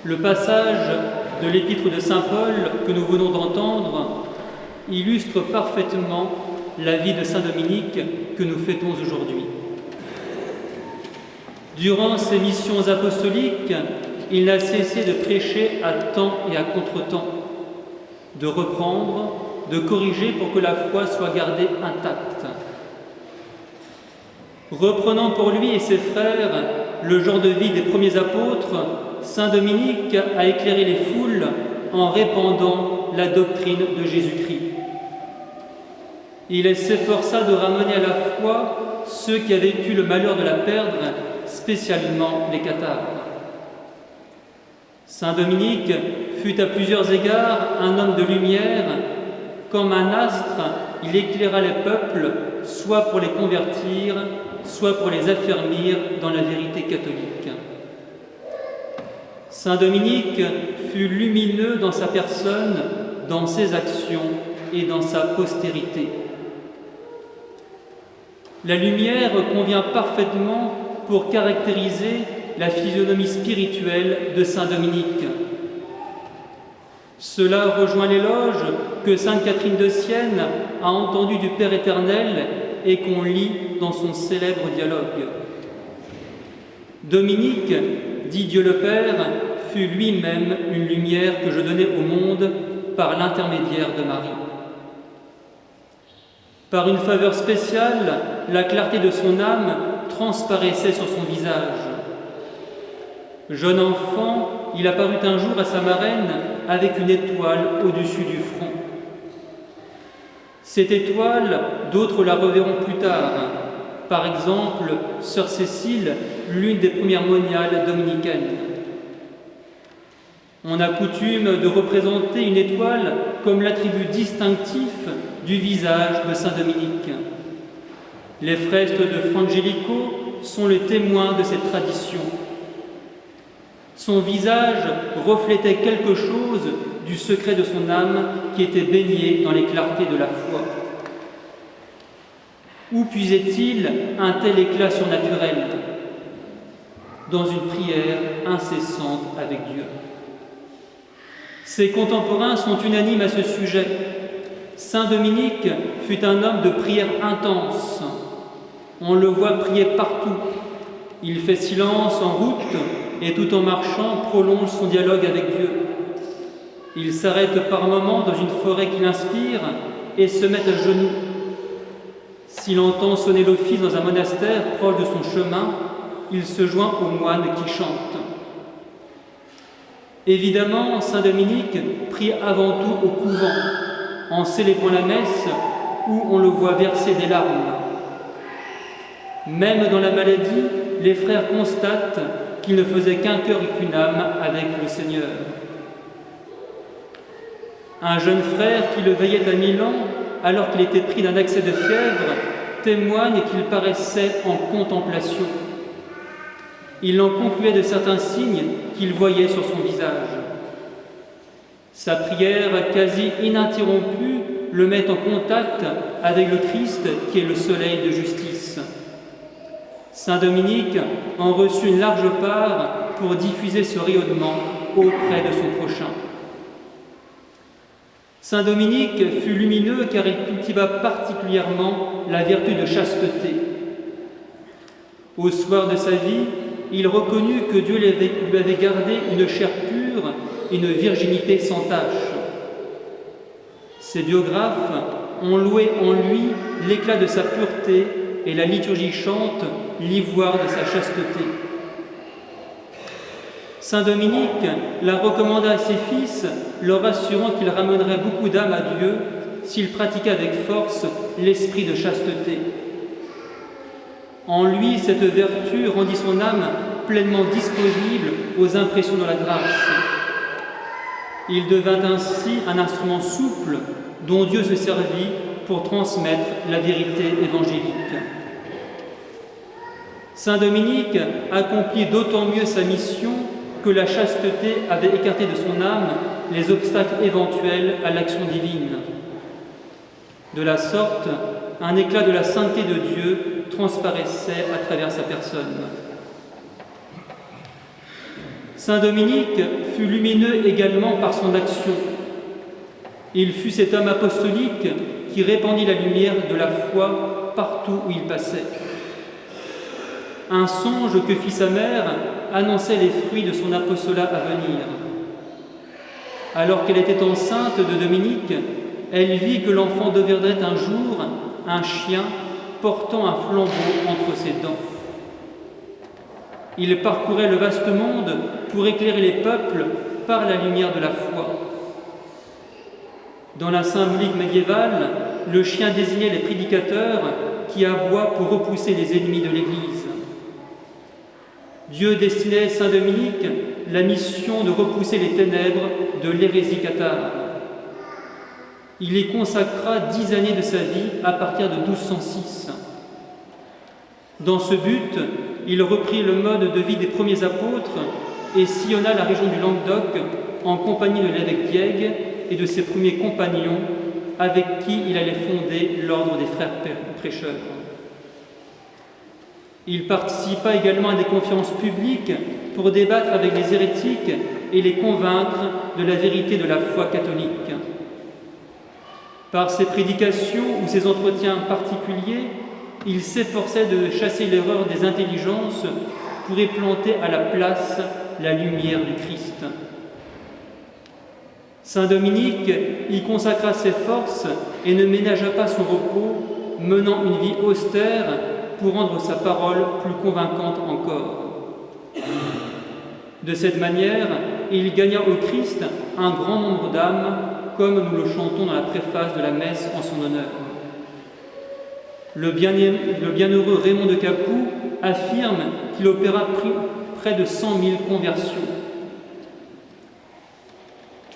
Le passage de l'épître de saint Paul que nous venons d'entendre illustre parfaitement la vie de saint Dominique que nous fêtons aujourd'hui. Durant ses missions apostoliques, il n'a cessé de prêcher à temps et à contre-temps, de reprendre, de corriger pour que la foi soit gardée intacte. Reprenant pour lui et ses frères le genre de vie des premiers apôtres, saint Dominique a éclairé les foules en répandant la doctrine de Jésus-Christ. Il s'efforça de ramener à la foi ceux qui avaient eu le malheur de la perdre, spécialement les cathares. Saint Dominique fut à plusieurs égards un homme de lumière. Comme un astre, il éclaira les peuples, soit pour les convertir, soit pour les affermir dans la vérité catholique. Saint Dominique fut lumineux dans sa personne, dans ses actions et dans sa postérité. La lumière convient parfaitement pour caractériser la physionomie spirituelle de saint Dominique. Cela rejoint l'éloge que sainte Catherine de Sienne a entendu du Père éternel et qu'on lit dans son célèbre dialogue. Dominique, dit Dieu le Père, fut lui-même une lumière que je donnais au monde par l'intermédiaire de Marie. Par une faveur spéciale, la clarté de son âme transparaissait sur son visage. Jeune enfant, il apparut un jour à sa marraine avec une étoile au-dessus du front. Cette étoile, d'autres la reverront plus tard. Par exemple, sœur Cécile, l'une des premières moniales dominicaines. On a coutume de représenter une étoile comme l'attribut distinctif du visage de saint Dominique. Les fresques de Frangelico sont le témoin de cette tradition. Son visage reflétait quelque chose du secret de son âme qui était baigné dans les clartés de la foi. Où puisait-il un tel éclat surnaturel? Dans une prière incessante avec Dieu. Ses contemporains sont unanimes à ce sujet. Saint Dominique fut un homme de prière intense. On le voit prier partout. Il fait silence en route et tout en marchant prolonge son dialogue avec Dieu. Il s'arrête par moments dans une forêt qui l'inspire et se met à genoux. S'il entend sonner l'office dans un monastère proche de son chemin, il se joint aux moines qui chantent. Évidemment, saint Dominique prie avant tout au couvent, en célébrant la messe où on le voit verser des larmes. Même dans la maladie, les frères constatent qu'il ne faisait qu'un cœur et qu'une âme avec le Seigneur. Un jeune frère qui le veillait à Milan, alors qu'il était pris d'un accès de fièvre, témoigne qu'il paraissait en contemplation. Il en concluait de certains signes qu'il voyait sur son visage. Sa prière quasi ininterrompue le met en contact avec le Christ qui est le soleil de justice. Saint Dominique en reçut une large part pour diffuser ce rayonnement auprès de son prochain. Saint Dominique fut lumineux car il cultiva particulièrement la vertu de chasteté. Au soir de sa vie, il reconnut que Dieu lui avait gardé une chair pure et une virginité sans tache. Ses biographes ont loué en lui l'éclat de sa pureté et la liturgie chante l'ivoire de sa chasteté. Saint Dominique la recommanda à ses fils, leur assurant qu'il ramènerait beaucoup d'âmes à Dieu s'il pratiquait avec force l'esprit de chasteté. En lui, cette vertu rendit son âme pleinement disponible aux impressions de la grâce. Il devint ainsi un instrument souple dont Dieu se servit pour transmettre la vérité évangélique. Saint Dominique accomplit d'autant mieux sa mission que la chasteté avait écarté de son âme les obstacles éventuels à l'action divine. De la sorte, un éclat de la sainteté de Dieu transparaissait à travers sa personne. Saint Dominique fut lumineux également par son action. Il fut cet homme apostolique qui répandit la lumière de la foi partout où il passait. Un songe que fit sa mère annonçait les fruits de son apostolat à venir. Alors qu'elle était enceinte de Dominique, elle vit que l'enfant deviendrait un jour un chien portant un flambeau entre ses dents. Il parcourait le vaste monde pour éclairer les peuples par la lumière de la foi. Dans la symbolique médiévale, le chien désignait les prédicateurs qui aboient pour repousser les ennemis de l'Église. Dieu destinait à Saint Dominique la mission de repousser les ténèbres de l'hérésie cathare. Il y consacra 10 années de sa vie à partir de 1206. Dans ce but, il reprit le mode de vie des premiers apôtres et sillonna la région du Languedoc en compagnie de l'évêque Diègue et de ses premiers compagnons avec qui il allait fonder l'ordre des frères prêcheurs. Il participa également à des conférences publiques pour débattre avec les hérétiques et les convaincre de la vérité de la foi catholique. Par ses prédications ou ses entretiens particuliers, il s'efforçait de chasser l'erreur des intelligences pour y planter à la place la lumière du Christ. Saint Dominique y consacra ses forces et ne ménagea pas son repos, menant une vie austère pour rendre sa parole plus convaincante encore. De cette manière, il gagna au Christ un grand nombre d'âmes, comme nous le chantons dans la préface de la messe en son honneur. Le bienheureux Raymond de Capoue affirme qu'il opéra près de 100 000 conversions.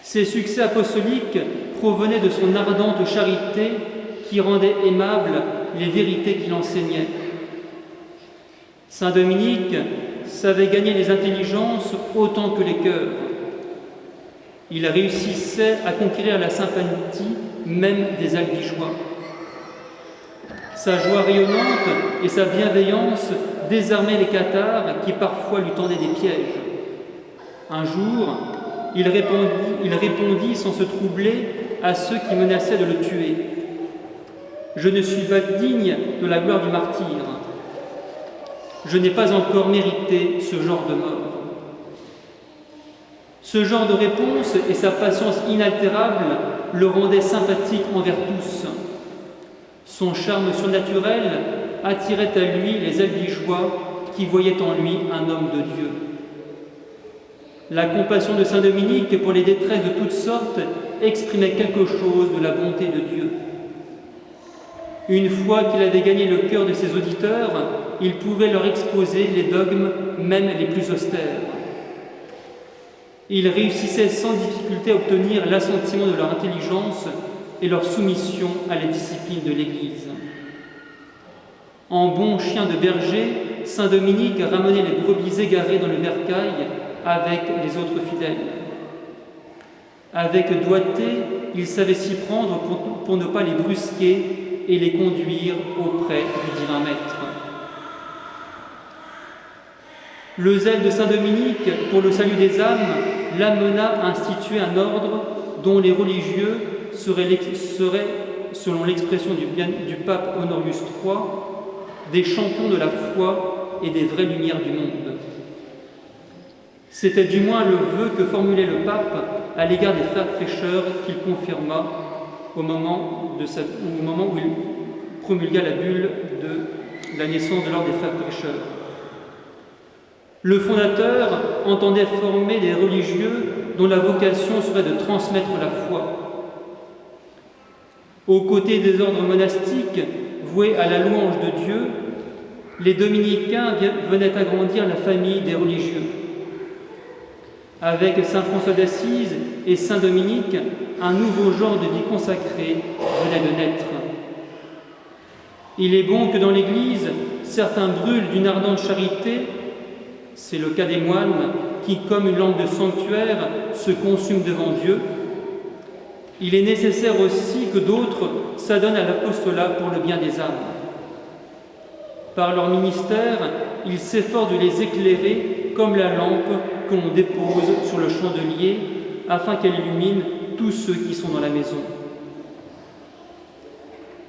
Ses succès apostoliques provenaient de son ardente charité qui rendait aimables les vérités qu'il enseignait. Saint Dominique savait gagner les intelligences autant que les cœurs. Il réussissait à conquérir la sympathie même des Albigeois. Sa joie rayonnante et sa bienveillance désarmaient les cathares qui parfois lui tendaient des pièges. Un jour, il répondit sans se troubler à ceux qui menaçaient de le tuer. « Je ne suis pas digne de la gloire du martyr. Je n'ai pas encore mérité ce genre de mort. » Ce genre de réponse et sa patience inaltérable le rendaient sympathique envers tous. Son charme surnaturel attirait à lui les Albigeois qui voyaient en lui un homme de Dieu. La compassion de Saint Dominique pour les détresses de toutes sortes exprimait quelque chose de la bonté de Dieu. Une fois qu'il avait gagné le cœur de ses auditeurs, il pouvait leur exposer les dogmes, même les plus austères. Il réussissait sans difficulté à obtenir l'assentiment de leur intelligence et leur soumission à la discipline de l'Église. En bon chien de berger, Saint Dominique ramenait les brebis égarées dans le bercail avec les autres fidèles. Avec doigté, il savait s'y prendre pour ne pas les brusquer et les conduire auprès du divin Maître. Le zèle de Saint Dominique pour le salut des âmes l'amena à instituer un ordre dont les religieux seraient, selon l'expression du pape Honorius III, des champions de la foi et des vraies lumières du monde. C'était du moins le vœu que formulait le pape à l'égard des frères prêcheurs qu'il confirma au moment où il promulgua la bulle de la naissance de l'ordre des frères prêcheurs. Le fondateur entendait former des religieux dont la vocation serait de transmettre la foi. Aux côtés des ordres monastiques voués à la louange de Dieu, les dominicains venaient agrandir la famille des religieux. Avec saint François d'Assise et saint Dominique, un nouveau genre de vie consacrée venait de naître. Il est bon que dans l'Église, certains brûlent d'une ardente charité. C'est le cas des moines qui, comme une lampe de sanctuaire, se consument devant Dieu. Il est nécessaire aussi que d'autres s'adonnent à l'apostolat pour le bien des âmes. Par leur ministère, ils s'efforcent de les éclairer comme la lampe que l'on dépose sur le chandelier afin qu'elle illumine tous ceux qui sont dans la maison.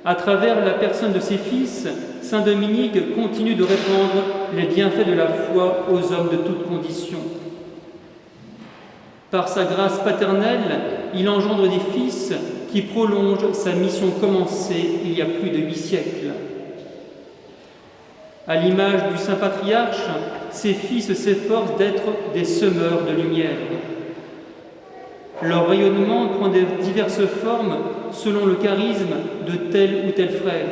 À travers la personne de ses fils, saint Dominique continue de répandre les bienfaits de la foi aux hommes de toutes conditions. Par sa grâce paternelle, il engendre des fils qui prolongent sa mission commencée il y a plus de 8 siècles. À l'image du saint patriarche, ses fils s'efforcent d'être des semeurs de lumière. Leur rayonnement prend de diverses formes selon le charisme de tel ou tel frère.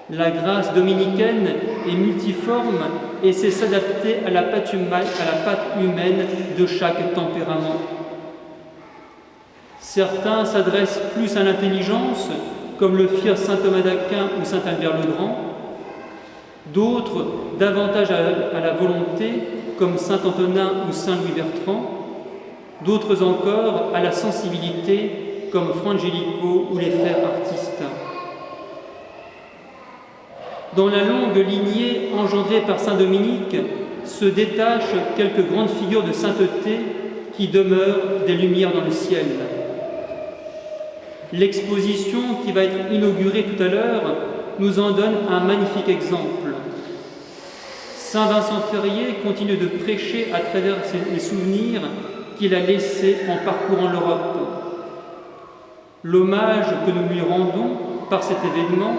La grâce dominicaine est multiforme et sait s'adapter à la patte humaine de chaque tempérament. Certains s'adressent plus à l'intelligence, comme le firent saint Thomas d'Aquin ou saint Albert le Grand. D'autres davantage à la volonté, comme saint Antonin ou saint Louis Bertrand. D'autres encore à la sensibilité, comme Frangelico ou les frères artistes. Dans la longue lignée engendrée par saint Dominique se détachent quelques grandes figures de sainteté qui demeurent des lumières dans le ciel. L'exposition qui va être inaugurée tout à l'heure nous en donne un magnifique exemple. Saint Vincent Ferrier continue de prêcher à travers les souvenirs qu'il a laissés en parcourant l'Europe. L'hommage que nous lui rendons par cet événement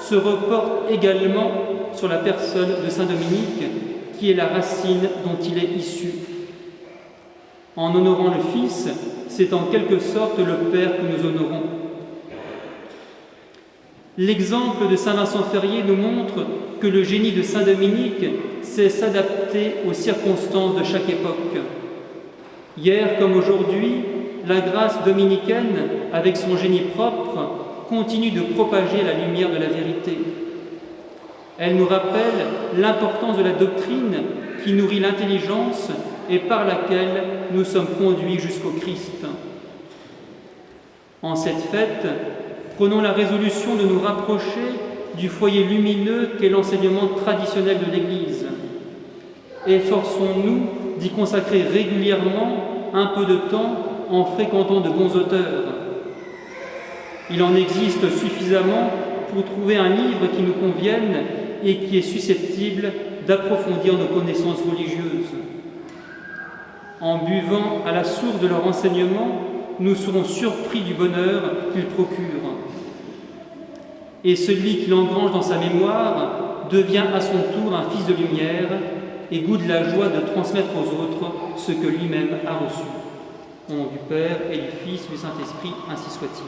se reporte également sur la personne de saint Dominique, qui est la racine dont il est issu. En honorant le Fils, c'est en quelque sorte le Père que nous honorons. L'exemple de saint Vincent Ferrier nous montre que le génie de saint Dominique sait s'adapter aux circonstances de chaque époque. Hier comme aujourd'hui, la grâce dominicaine, avec son génie propre, continue de propager la lumière de la vérité. Elle nous rappelle l'importance de la doctrine qui nourrit l'intelligence et par laquelle nous sommes conduits jusqu'au Christ. En cette fête, prenons la résolution de nous rapprocher du foyer lumineux qu'est l'enseignement traditionnel de l'Église. Efforçons-nous d'y consacrer régulièrement un peu de temps en fréquentant de bons auteurs. Il en existe suffisamment pour trouver un livre qui nous convienne et qui est susceptible d'approfondir nos connaissances religieuses. En buvant à la source de leur enseignement, nous serons surpris du bonheur qu'ils procurent. Et celui qui l'engrange dans sa mémoire devient à son tour un fils de lumière et goûte la joie de transmettre aux autres ce que lui-même a reçu. Au nom du Père et du Fils et du Saint-Esprit, ainsi soit-il.